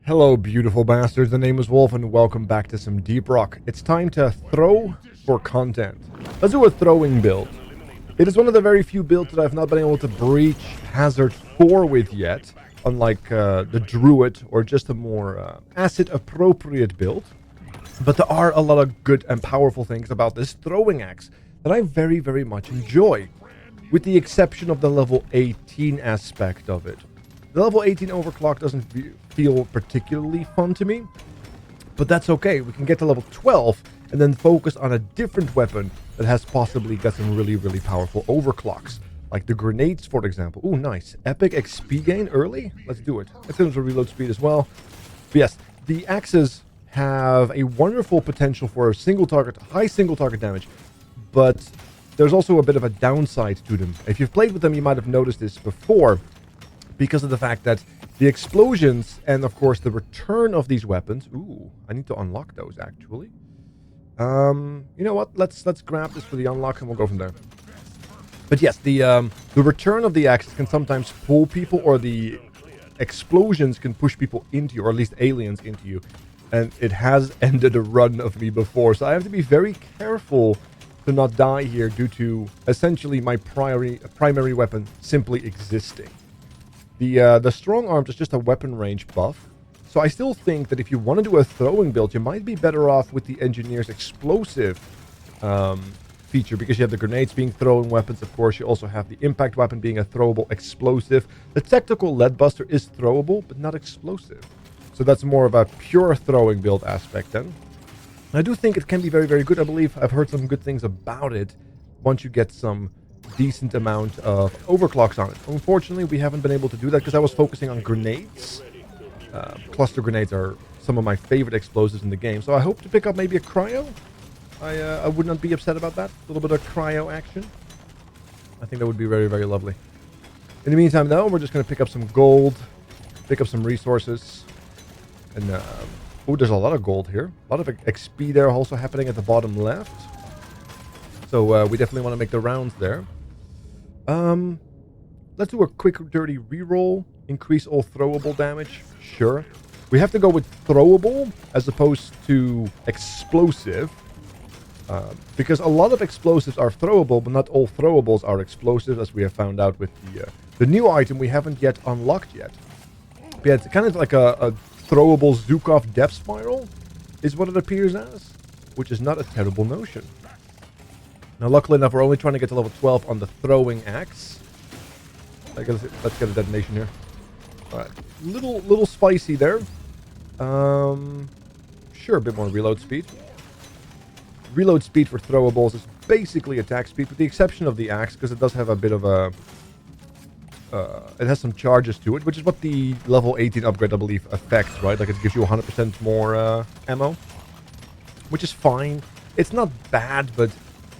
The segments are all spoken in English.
Hello, beautiful bastards. The name is Wolf, and welcome back to some Deep Rock. It's time to throw for content. Let's do a throwing build. It is one of the very few builds that I've not been able to breach Hazard 4 with yet, unlike the Druid or just a more acid-appropriate build. But there are a lot of good and powerful things about this throwing axe that I very, very much enjoy, with the exception of the level 18 aspect of it. The level 18 overclock doesn't feel particularly fun to me, but that's okay. We can get to level 12 and then focus on a different weapon that has possibly got some really, really powerful overclocks. Like the grenades, for example. Ooh, nice. Epic XP gain early? Let's do it. Let's do reload speed as well. But yes, the axes have a wonderful potential for a single target, high single target damage, but there's also a bit of a downside to them. If you've played with them, you might have noticed this before, because of the fact that the explosions and, of course, the return of these weapons... Ooh, I need to unlock those, actually. You know what? Let's grab this for the unlock, and we'll go from there. But yes, the return of the axes can sometimes pull people, or the explosions can push people into you, or at least aliens into you. And it has ended a run of me before, so I have to be very careful to not die here due to, essentially, my primary weapon simply existing. The strong arms is just a weapon range buff. So I still think that if you want to do a throwing build, you might be better off with the engineer's explosive feature, because you have the grenades being throwing weapons. Of course, you also have the impact weapon being a throwable explosive. The tactical lead buster is throwable, but not explosive. So that's more of a pure throwing build aspect then. I do think it can be very, very good. I believe I've heard some good things about it once you get some decent amount of overclocks on it. Unfortunately, we haven't been able to do that because I was focusing on grenades. Cluster grenades are some of my favorite explosives in the game, so I hope to pick up maybe a cryo. I would not be upset about that. A little bit of cryo action. I think that would be very, very lovely. In the meantime, though, we're just going to pick up some gold, pick up some resources, and oh, there's a lot of gold here. A lot of XP there also happening at the bottom left. So we definitely want to make the rounds there. Let's do a quick dirty reroll. Increase all throwable damage. Sure. We have to go with throwable as opposed to explosive. Because a lot of explosives are throwable, but not all throwables are explosive, as we have found out with the new item we haven't yet unlocked yet. But yeah, it's kind of like a throwable Zukov depth spiral is what it appears as, which is not a terrible notion. Now, luckily enough, we're only trying to get to level 12 on the throwing axe. Let's get a detonation here. Alright. Little spicy there. Sure, a bit more reload speed. Reload speed for throwables is basically attack speed, with the exception of the axe, because it does have a bit of a... it has some charges to it, which is what the level 18 upgrade, I believe, affects, right? Like, it gives you 100% more ammo. Which is fine. It's not bad, but...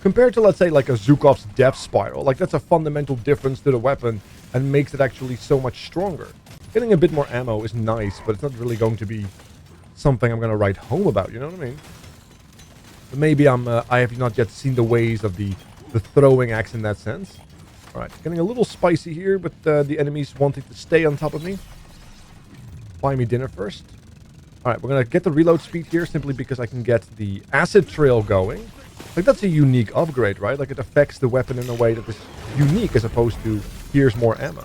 compared to, let's say, like a Zukov's Depth Spiral, like that's a fundamental difference to the weapon and makes it actually so much stronger. Getting a bit more ammo is nice, but it's not really going to be something I'm going to write home about, you know what I mean? But maybe I have not yet seen the ways of the throwing axe in that sense. Alright, getting a little spicy here, but the enemies wanting to stay on top of me. Buy me dinner first. Alright, we're going to get the reload speed here simply because I can get the acid trail going. Like, that's a unique upgrade, right? Like, it affects the weapon in a way that is unique as opposed to here's more ammo.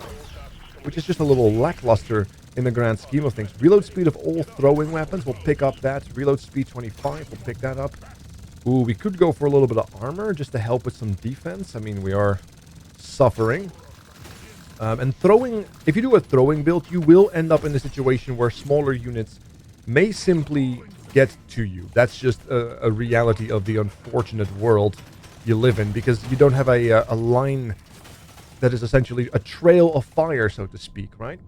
Which is just a little lackluster in the grand scheme of things. Reload speed of all throwing weapons, we'll pick up that. Reload speed 25, we'll pick that up. Ooh, we could go for a little bit of armor just to help with some defense. I mean, we are suffering. And throwing, if you do a throwing build, you will end up in a situation where smaller units may simply get to you. That's just a reality of the unfortunate world you live in, because you don't have a line that is essentially a trail of fire, so to speak, right?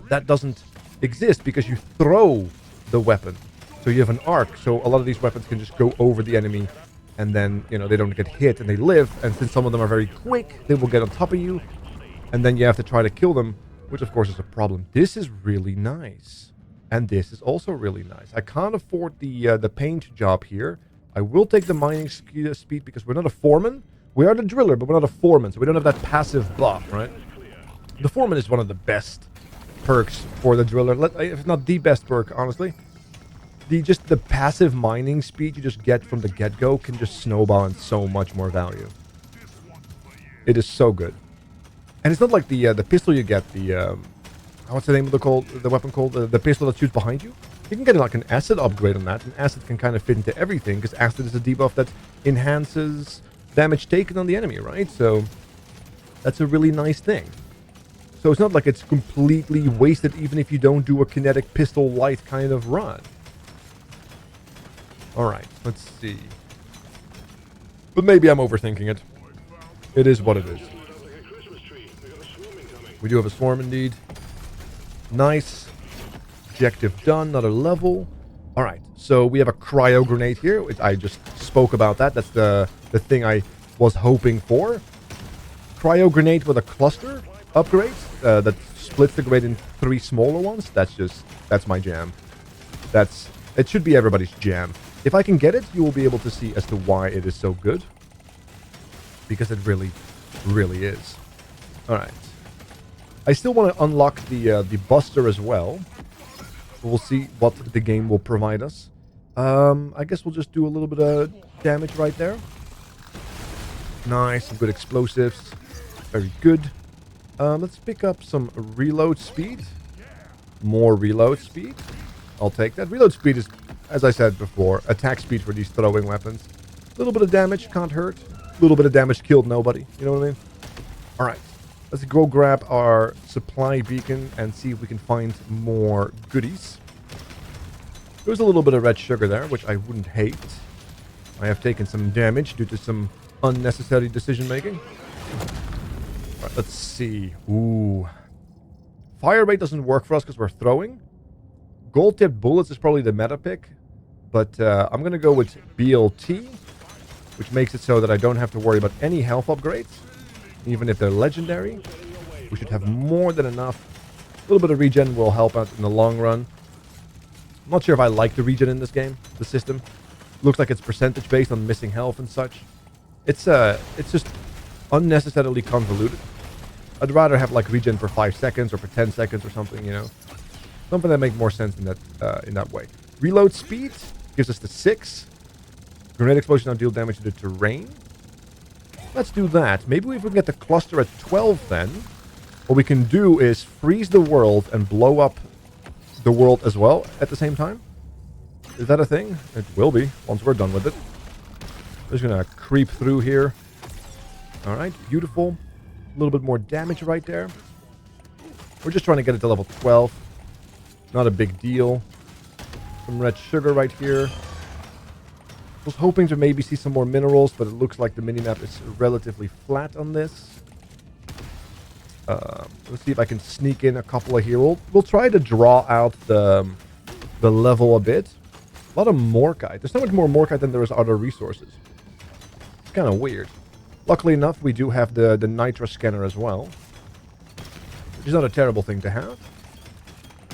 That doesn't exist because you throw the weapon. So you have an arc, so a lot of these weapons can just go over the enemy and then, you know, they don't get hit and they live, and since some of them are very quick, they will get on top of you, and then you have to try to kill them, which of course is a problem. This is really nice. And this is also really nice. I can't afford the paint job here. I will take the mining speed because we're not a foreman. We are the driller, but we're not a foreman, so we don't have that passive buff, right? The foreman is one of the best perks for the driller. If not the best perk, honestly. Just the passive mining speed you just get from the get-go can just snowball in so much more value. It is so good. And it's not like the pistol you get, what's the name of the weapon called? The pistol that shoots behind you? You can get like an acid upgrade on that, and acid can kind of fit into everything, because acid is a debuff that enhances damage taken on the enemy, right? So that's a really nice thing. So it's not like it's completely wasted even if you don't do a kinetic pistol light kind of run. Alright, let's see. But maybe I'm overthinking it. It is what it is. We do have a swarm indeed. Nice. Objective done, another level. Alright, so we have a cryo grenade here. I just spoke about that. That's the thing I was hoping for. Cryo grenade with a cluster upgrade that splits the grenade in 3 smaller ones. That's my jam. It should be everybody's jam. If I can get it, you will be able to see as to why it is so good. Because it really, really is. Alright. I still want to unlock the Buster as well. We'll see what the game will provide us. I guess we'll just do a little bit of damage right there. Nice, some good explosives. Very good. Let's pick up some reload speed. More reload speed. I'll take that. Reload speed is, as I said before, attack speed for these throwing weapons. A little bit of damage, can't hurt. A little bit of damage killed nobody. You know what I mean? Alright. Let's go grab our supply beacon and see if we can find more goodies. There's a little bit of red sugar there, which I wouldn't hate. I have taken some damage due to some unnecessary decision making. Alright, let's see. Ooh. Fire rate doesn't work for us because we're throwing. Gold-tipped bullets is probably the meta pick. But I'm going to go with BLT, which makes it so that I don't have to worry about any health upgrades. Even if they're legendary, we should have more than enough. A little bit of regen will help out in the long run. I'm not sure if I like the regen in this game, the system. Looks like it's percentage based on missing health and such. It's just unnecessarily convoluted. I'd rather have like regen for 5 seconds or for 10 seconds or something, you know. Something that makes more sense in that way. Reload speed gives us the 6. Grenade explosion now deal damage to the terrain. Let's do that. Maybe if we can get the cluster at 12 then. What we can do is freeze the world and blow up the world as well at the same time. Is that a thing? It will be once we're done with it. Just gonna creep through here. Alright, beautiful. A little bit more damage right there. We're just trying to get it to level 12. Not a big deal. Some red sugar right here. Was hoping to maybe see some more minerals, but it looks like the minimap is relatively flat on this. Let's see if I can sneak in a couple of here. We'll try to draw out the level a bit. A lot of Morkite. There's so much more Morkite than there is other resources. It's kind of weird. Luckily enough, we do have the Nitra scanner as well. Which is not a terrible thing to have.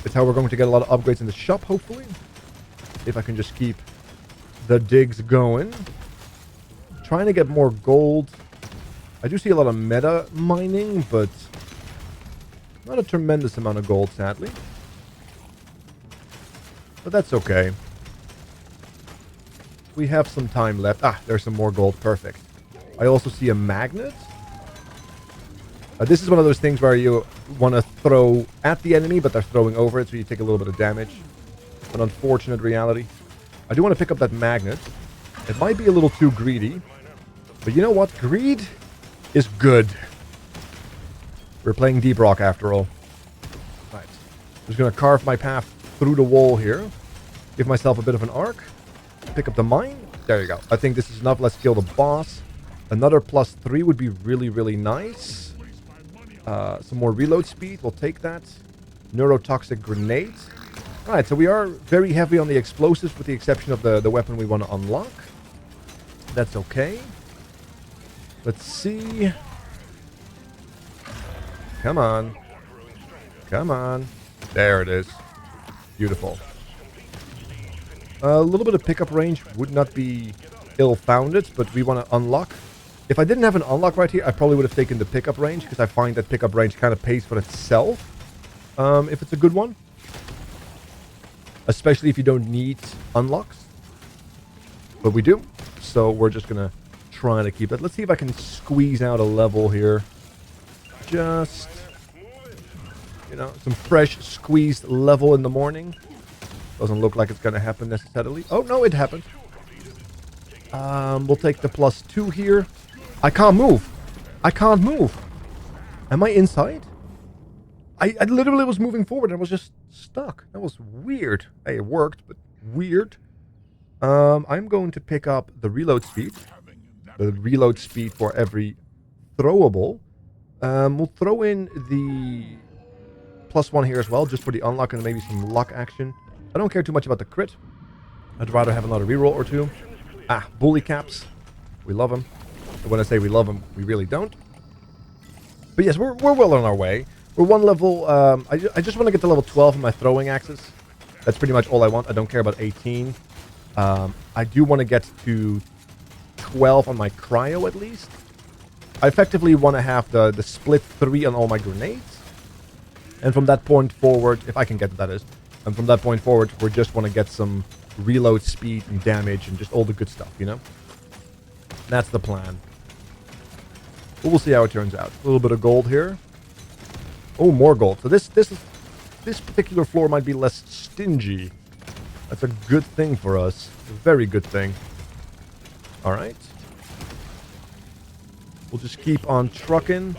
It's how we're going to get a lot of upgrades in the shop, hopefully. If I can just keep the digs going. Trying to get more gold. I do see a lot of meta mining, but not a tremendous amount of gold, sadly. But that's okay. We have some time left. Ah, there's some more gold. Perfect. I also see a magnet. This is one of those things where you want to throw at the enemy, but they're throwing over it, so you take a little bit of damage. An unfortunate reality. I do want to pick up that magnet. It might be a little too greedy. But you know what? Greed is good. We're playing Deep Rock after all. Right. Just going to carve my path through the wall here. Give myself a bit of an arc. Pick up the mine. There you go. I think this is enough. Let's kill the boss. Another +3 would be really, really nice. Some more reload speed. We'll take that. Neurotoxic grenade. Alright, so we are very heavy on the explosives with the exception of the weapon we want to unlock. That's okay. Let's see. Come on. Come on. There it is. Beautiful. A little bit of pickup range would not be ill-founded, but we want to unlock. If I didn't have an unlock right here, I probably would have taken the pickup range, because I find that pickup range kind of pays for itself. if it's a good one. Especially if you don't need unlocks. But we do. So we're just going to try to keep it. Let's see if I can squeeze out a level here. Just, you know, some fresh squeezed level in the morning. Doesn't look like it's going to happen necessarily. Oh, no, it happened. We'll take the +2 here. I can't move. I can't move. Am I inside? I literally was moving forward and I was just stuck. That was weird. Hey, it worked, but weird. I'm going to pick up the reload speed. The reload speed for every throwable. We'll throw in the +1 here as well, just for the unlock and maybe some luck action. I don't care too much about the crit. I'd rather have another reroll or two. Ah, bully caps. We love them. And when I say we love them, we really don't. But yes, we're well on our way. We're one level. I just want to get to level 12 on my throwing axes. That's pretty much all I want. I don't care about 18. I do want to get to 12 on my cryo at least. I effectively want to have the split 3 on all my grenades. And from that point forward, if I can get that is. And from that point forward, we just want to get some reload speed and damage and just all the good stuff, you know? That's the plan. But we'll see how it turns out. A little bit of gold here. Oh, more gold. So this particular floor might be less stingy. That's a good thing for us. A very good thing. All right. We'll just keep on trucking.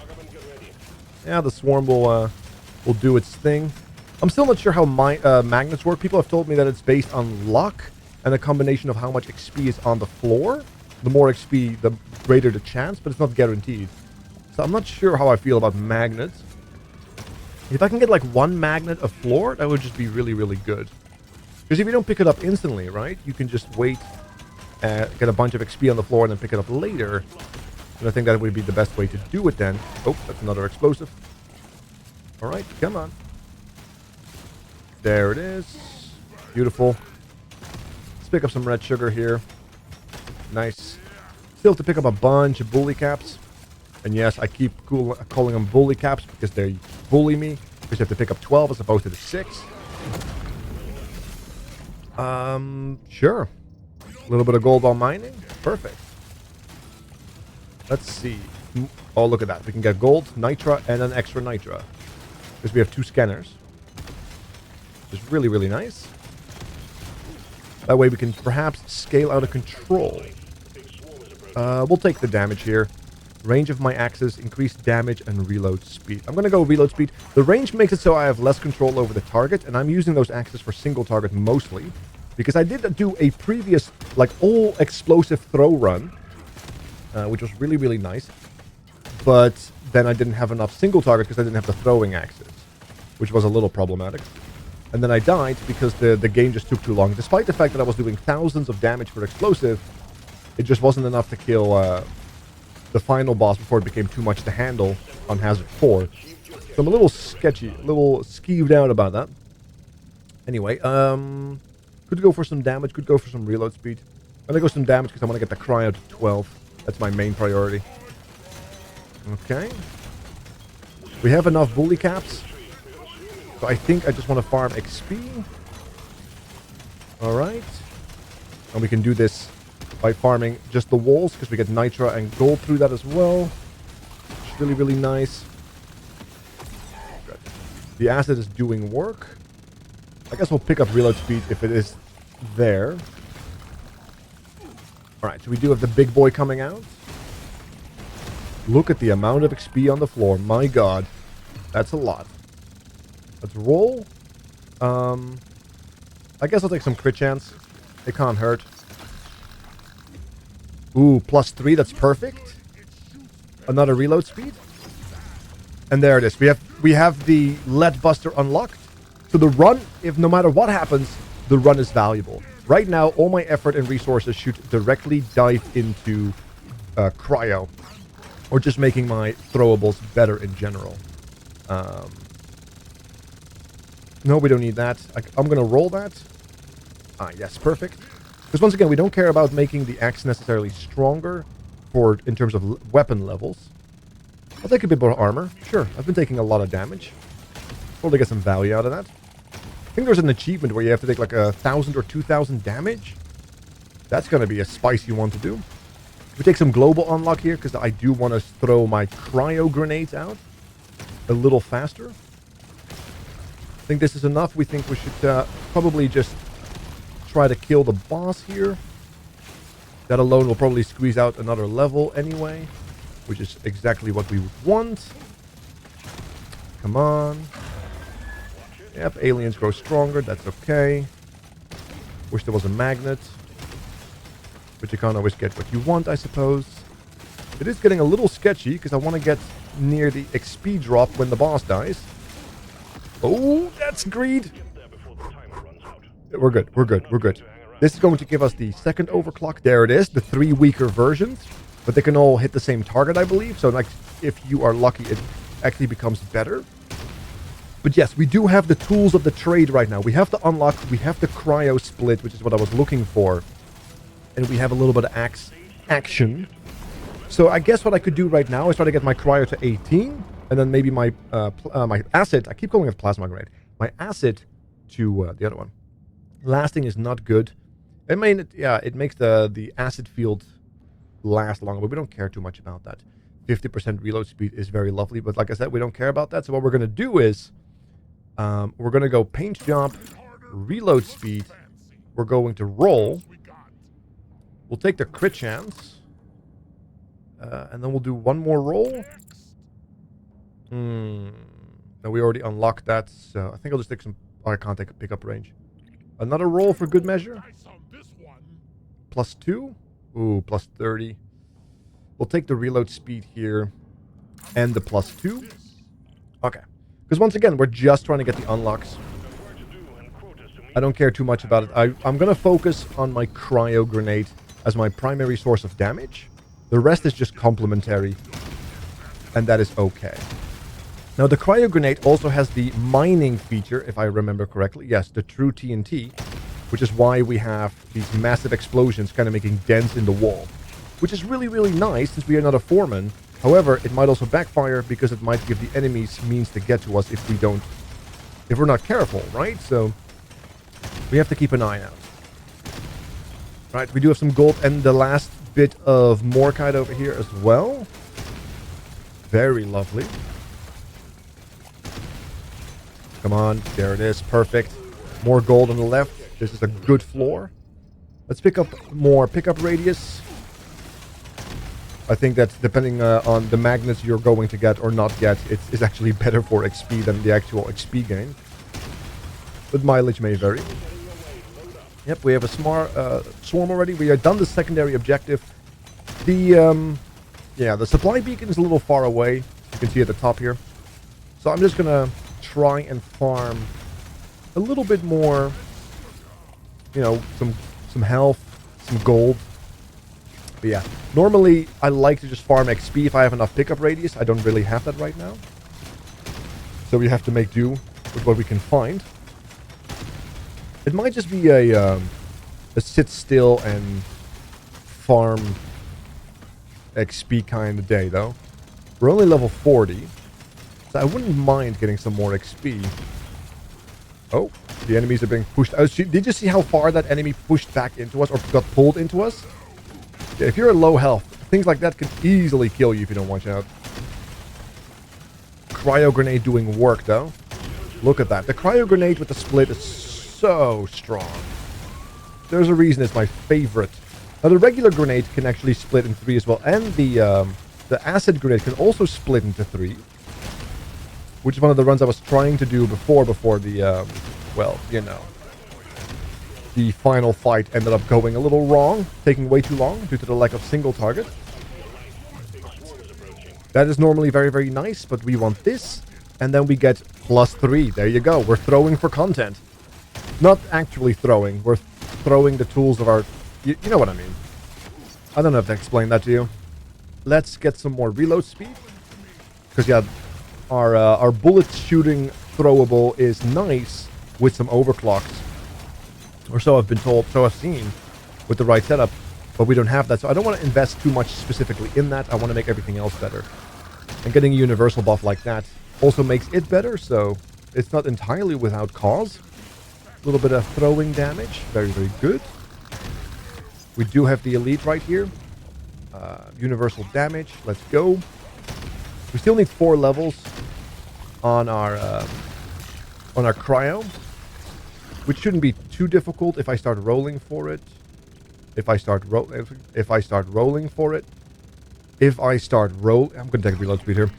Yeah, the swarm will do its thing. I'm still not sure how magnets work. People have told me that it's based on luck and a combination of how much XP is on the floor. The more XP, the greater the chance, but it's not guaranteed. So I'm not sure how I feel about magnets. If I can get like 1 magnet a floor, that would just be really, really good. Because if you don't pick it up instantly, right, you can just wait, get a bunch of XP on the floor and then pick it up later. And I think that would be the best way to do it then. Oh, that's another explosive. All right, come on. There it is. Beautiful. Let's pick up some red sugar here. Nice. Still have to pick up a bunch of bully caps. And yes, I keep calling them bully caps because they bully me. Because you have to pick up 12 as opposed to the 6. Sure. A little bit of gold while mining. Perfect. Let's see. Oh, look at that. We can get gold, nitra, and an extra nitra. Because we have 2 scanners. Which is really, really nice. That way we can perhaps scale out of control. We'll take the damage here. Range of my axes, increased damage, and reload speed. I'm going to go reload speed. The range makes it so I have less control over the target, and I'm using those axes for single target mostly. Because I did do a previous, like, all explosive throw run, which was really, really nice. But then I didn't have enough single target because I didn't have the throwing axes, which was a little problematic. And then I died because the game just took too long. Despite the fact that I was doing thousands of damage for explosive, it just wasn't enough to kill the final boss before it became too much to handle on Hazard 4. So I'm a little sketchy, a little skeeved out about that. Anyway, could go for some damage, could go for some reload speed. I'm going to go some damage because I want to get the cryo to 12. That's my main priority. Okay. We have enough bully caps. So I think I just want to farm XP. Alright. And we can do this by farming just the walls, because we get nitra and gold through that as well. It's really, really nice. Good. The acid is doing work. I guess we'll pick up reload speed if it is there. Alright, so we do have the big boy coming out. Look at the amount of XP on the floor. My god. That's a lot. Let's roll. I guess I'll take some crit chance. It can't hurt. Ooh, +3. That's perfect. Another reload speed. And there it is. We have the lead buster unlocked. So the run, if no matter what happens, the run is valuable. Right now, all my effort and resources should directly dive into cryo, or just making my throwables better in general. No, we don't need that. I'm going to roll that. Ah, yes, perfect. Because once again, we don't care about making the axe necessarily stronger in terms of weapon levels. I'll take a bit more armor. Sure, I've been taking a lot of damage. Probably get some value out of that. I think there's an achievement where you have to take like 1,000 or 2,000 damage. That's going to be a spicy one to do. We take some global unlock here because I do want to throw my cryo grenades out a little faster. I think this is enough. We think we should probably just try to kill the boss here. That alone will probably squeeze out another level anyway, which is exactly what we would want. Come on. Yep, aliens grow stronger. That's okay. Wish there was a magnet. But you can't always get what you want, I suppose. It is getting a little sketchy because I want to get near the XP drop when the boss dies. Oh, that's greed. We're good. We're good. We're good. This is going to give us the second overclock. There it is. The 3 weaker versions. But they can all hit the same target, I believe. So like, if you are lucky, it actually becomes better. But yes, we do have the tools of the trade right now. We have the unlock. We have the cryo split, which is what I was looking for. And we have a little bit of action. So I guess what I could do right now is try to get my cryo to 18. And then maybe my my acid. I keep calling it plasma grenade. My acid to the other one. Lasting is not good. I mean, it makes the acid field last longer, but we don't care too much about that. 50% reload speed is very lovely, but like I said, we don't care about that. So what we're going to do is we're going to go paint job, reload speed. We're going to roll. We'll take the crit chance. And then we'll do one more roll. No, we already unlocked that, so I think I'll just take some... Oh, I can't take a pickup range. Another roll for good measure. +2. Ooh, +30. We'll take the reload speed here. And the +2. Okay. Because once again, we're just trying to get the unlocks. I don't care too much about it. I'm going to focus on my cryo grenade as my primary source of damage. The rest is just complementary. And that is okay. Now, the cryo grenade also has the mining feature, if I remember correctly. Yes, the true TNT. Which is why we have these massive explosions kind of making dents in the wall. Which is really, really nice since we are not a foreman. However, it might also backfire because it might give the enemies means to get to us if we're not careful, right? So, we have to keep an eye out. Right, we do have some gold and the last bit of Morkite over here as well. Very lovely. Come on, there it is, perfect. More gold on the left. This is a good floor. Let's pick up more pickup radius. I think that depending on the magnets you're going to get or not get, it's actually better for XP than the actual XP gain. But mileage may vary. Yep, we have a swarm already. We have done the secondary objective. The supply beacon is a little far away. You can see at the top here. So I'm just gonna try and farm a little bit more. You know, some health, some gold. But yeah, normally I like to just farm XP if I have enough pickup radius. I don't really have that right now. So we have to make do with what we can find. It might just be a sit still and farm XP kind of day, though. We're only level 40, so I wouldn't mind getting some more XP. Oh, the enemies are being pushed out. Did you see how far that enemy pushed back into us or got pulled into us? Yeah, if you're at low health, things like that could easily kill you if you don't watch out. Cryo grenade doing work, though. Look at that. The cryo grenade with the split is so strong. There's a reason it's my favorite. Now, the regular grenade can actually split in 3 as well. And the acid grenade can also split into 3. Which is one of the runs I was trying to do before the, well, you know. The final fight ended up going a little wrong. Taking way too long due to the lack of single target. That is normally very, very nice, but we want this. And then we get +3. There you go. We're throwing for content. Not actually throwing. We're throwing the tools of our... You know what I mean. I don't have to explain that to you. Let's get some more reload speed. Because, yeah, our bullet shooting throwable is nice with some overclocks. Or so I've been told, so I've seen with the right setup. But we don't have that, so I don't want to invest too much specifically in that. I want to make everything else better. And getting a universal buff like that also makes it better, so it's not entirely without cause. A little bit of throwing damage. Very, very good. We do have the elite right here. Universal damage. Let's go. We still need 4 levels on our cryo, which shouldn't be too difficult if I start rolling for it. I'm gonna take reload speed here.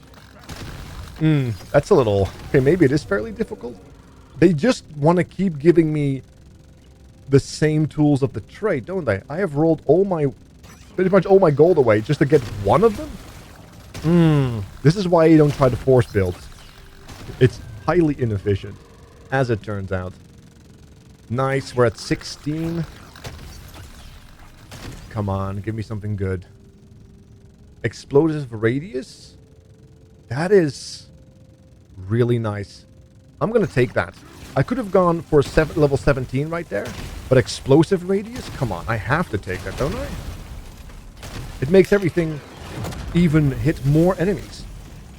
That's a little... Okay, maybe it is fairly difficult. They just want to keep giving me the same tools of the trade, don't they? I have rolled pretty much all my gold away just to get one of them? This is why you don't try to force builds. It's highly inefficient, as it turns out. Nice, we're at 16. Come on, give me something good. Explosive radius? That is really nice. I'm going to take that. I could have gone for level 17 right there, but explosive radius? Come on, I have to take that, don't I? It makes everything even hit more enemies.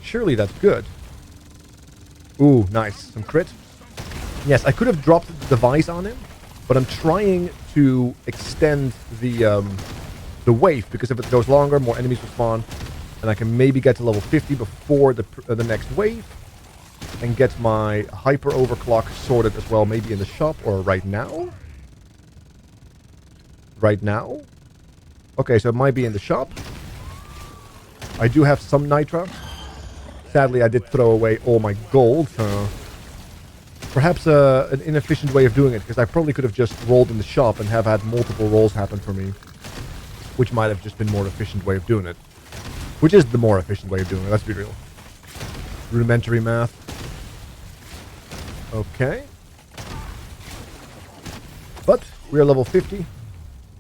Surely that's good. Ooh, nice. Some crit. Yes, I could have dropped the device on him, but I'm trying to extend the wave, because if it goes longer, more enemies will spawn, and I can maybe get to level 50 before the next wave, and get my hyper overclock sorted as well, maybe in the shop or right now. Right now? Okay, so it might be in the shop. I do have some nitra. Sadly, I did throw away all my gold. Perhaps an inefficient way of doing it, because I probably could have just rolled in the shop and have had multiple rolls happen for me, which might have just been more efficient way of doing it. Which is the more efficient way of doing it, let's be real. Rudimentary math. Okay. But we are level 50,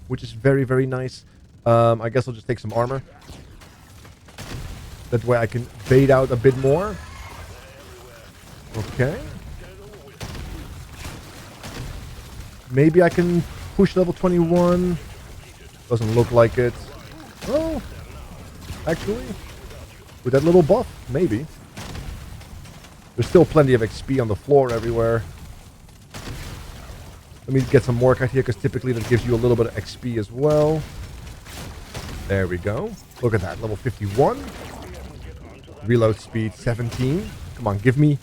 which is very, very nice. I guess I'll just take some armor. That way I can bait out a bit more. Okay. Maybe I can push level 21. Doesn't look like it. Oh. Actually. With that little buff. Maybe. There's still plenty of XP on the floor everywhere. Let me get some more out here, because typically that gives you a little bit of XP as well. There we go. Look at that. Level 51. Reload speed 17. Come on, give me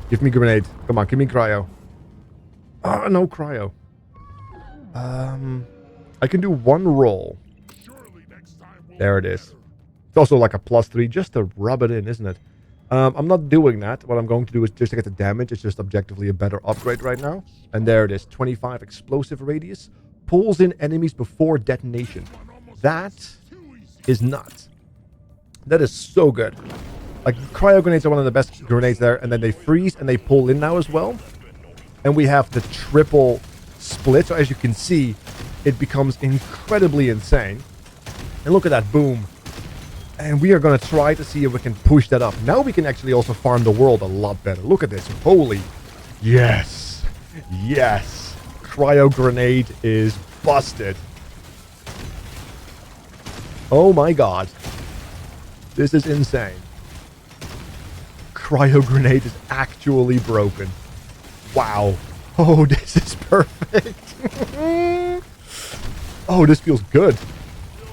grenade. Come on, give me cryo. Oh, no cryo. I can do one roll. There it is. It's also like a +3 just to rub it in, isn't it? I'm not doing that. What I'm going to do is just to get the damage. It's just objectively a better upgrade right now. And there it is. 25 explosive radius. Pulls in enemies before detonation. That is nuts. That is so good. Like, cryo grenades are one of the best grenades there. And then they freeze and they pull in now as well. And we have the triple split. So as you can see, it becomes incredibly insane. And look at that. Boom. And we are going to try to see if we can push that up. Now we can actually also farm the world a lot better. Look at this. Holy. Yes. Yes. Cryo grenade is busted. Oh my god. This is insane. Cryo grenade is actually broken. Wow. Oh, this is perfect. Oh, this feels good.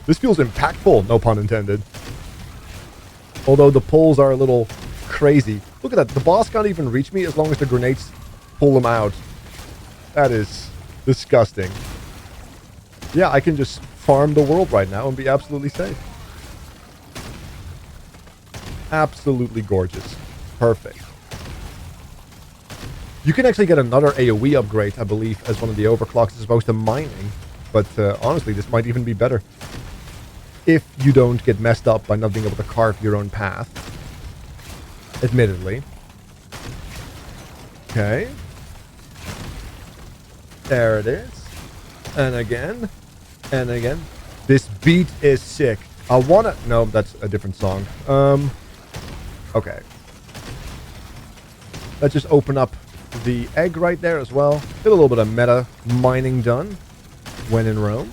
This feels impactful. No pun intended. Although the pulls are a little crazy. Look at that. The boss can't even reach me as long as the grenades pull them out. That is disgusting. Yeah, I can just farm the world right now and be absolutely safe. Absolutely gorgeous. Perfect. You can actually get another AoE upgrade, I believe, as one of the overclocks as opposed to mining. But honestly, this might even be better. If you don't get messed up by not being able to carve your own path. Admittedly. Okay. There it is. And again. And again. This beat is sick. I wanna... No, that's a different song. Okay. Let's just open up the egg right there as well. Get a little bit of meta mining done. When in Rome.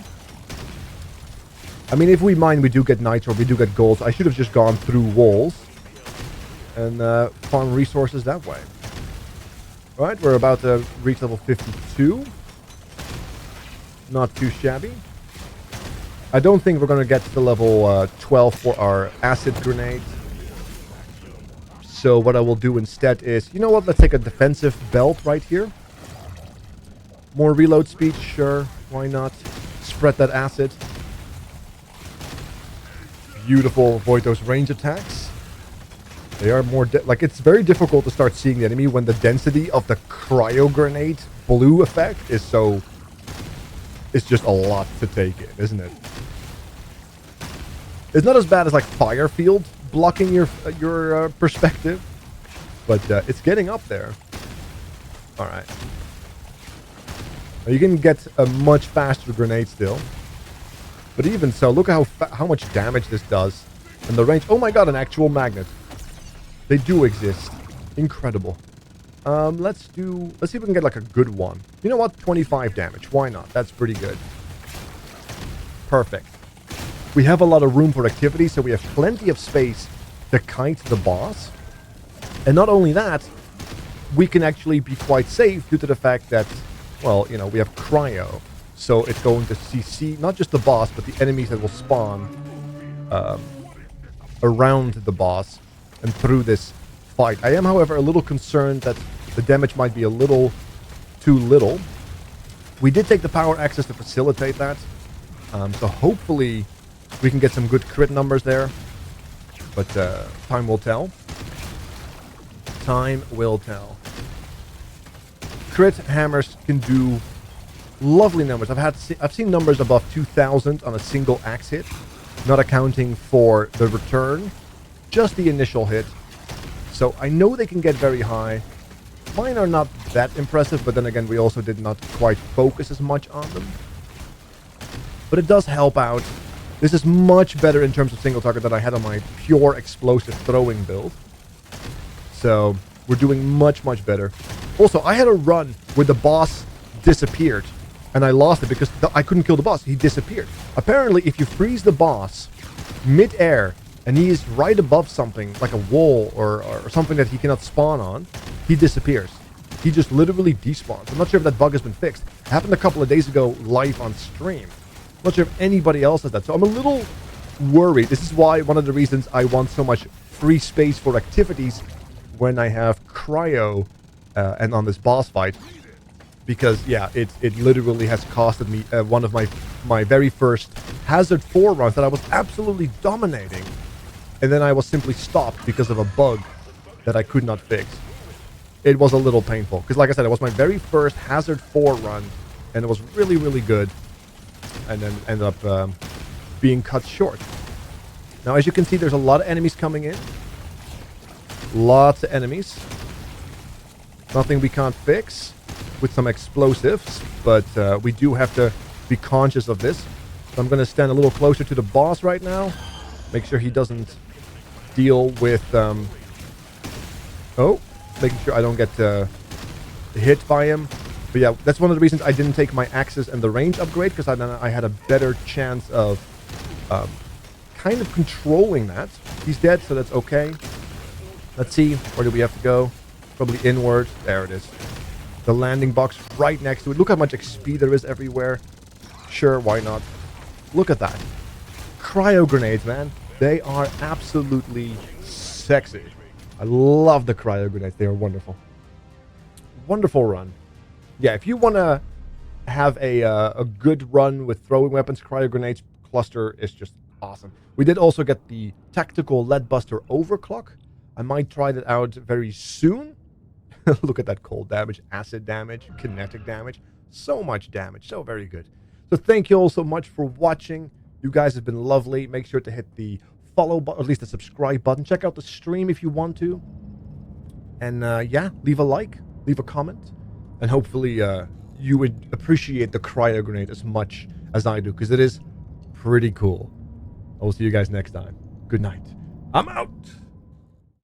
I mean, if we mine, we do get nitro, we do get gold. I should have just gone through walls. and farm resources that way. Alright, we're about to reach level 52. Not too shabby. I don't think we're going to get to level 12 for our acid grenade. So what I will do instead is, you know what, let's take a defensive belt right here. More reload speed, sure, why not? Spread that acid. Beautiful, avoid those range attacks. They are more, like, it's very difficult to start seeing the enemy when the density of the cryo grenade blue effect is so... It's just a lot to take in, isn't it? It's not as bad as, like, Fire Field blocking your perspective, but it's getting up there. Alright. You can get a much faster grenade still. But even so, look at how much damage this does. And the range... Oh my god, an actual magnet. They do exist. Incredible. Let's see if we can get like a good one. You know what? 25 damage. Why not? That's pretty good. Perfect. We have a lot of room for activity, so we have plenty of space to kite the boss. And not only that, we can actually be quite safe due to the fact that, well, you know, we have Cryo. So it's going to CC not just the boss, but the enemies that will spawn around the boss and through this fight. I am, however, a little concerned that the damage might be a little too little. We did take the power access to facilitate that. So hopefully we can get some good crit numbers there. But time will tell. Time will tell. Crit hammers can do lovely numbers. I've seen numbers above 2,000 on a single axe hit, not accounting for the return, just the initial hit. So I know they can get very high. Mine are not that impressive, but then again, we also did not quite focus as much on them. But it does help out. This is much better in terms of single target than I had on my pure explosive throwing build. So we're doing much, much better. Also, I had a run where the boss disappeared. And I lost it because I couldn't kill the boss. He disappeared. Apparently, if you freeze the boss mid-air and he is right above something, like a wall or something that he cannot spawn on, he disappears. He just literally despawns. I'm not sure if that bug has been fixed. It happened a couple of days ago live on stream. I'm not sure if anybody else has that. So I'm a little worried. This is why one of the reasons I want so much free space for activities when I have Cryo and on this boss fight. Because, yeah, it literally has costed me one of my very first Hazard 4 runs that I was absolutely dominating. And then I was simply stopped because of a bug that I could not fix. It was a little painful. Because, like I said, it was my very first Hazard 4 run. And it was really, really good. And then ended up being cut short. Now, as you can see, there's a lot of enemies coming in. Lots of enemies. Nothing we can't fix with some explosives, but we do have to be conscious of this. So I'm going to stand a little closer to the boss right now. Make sure he doesn't deal with... making sure I don't get hit by him. But yeah, that's one of the reasons I didn't take my axes and the range upgrade, because I had a better chance of kind of controlling that. He's dead, so that's okay. Let's see, where do we have to go? Probably inward. There it is. The landing box right next to it. Look how much XP there is everywhere. Sure, why not? Look at that. Cryo grenades, man. They are absolutely sexy. I love the cryo grenades. They are wonderful. Wonderful run. Yeah, if you want to have a good run with throwing weapons, cryo grenades cluster is just awesome. We did also get the tactical lead buster overclock. I might try that out very soon. Look at that cold damage, acid damage, kinetic damage. So much damage. So very good. So thank you all so much for watching. You guys have been lovely. Make sure to hit the follow button, or at least the subscribe button. Check out the stream if you want to. And yeah, leave a like, leave a comment. And hopefully you would appreciate the cryo grenade as much as I do, because it is pretty cool. I will see you guys next time. Good night. I'm out.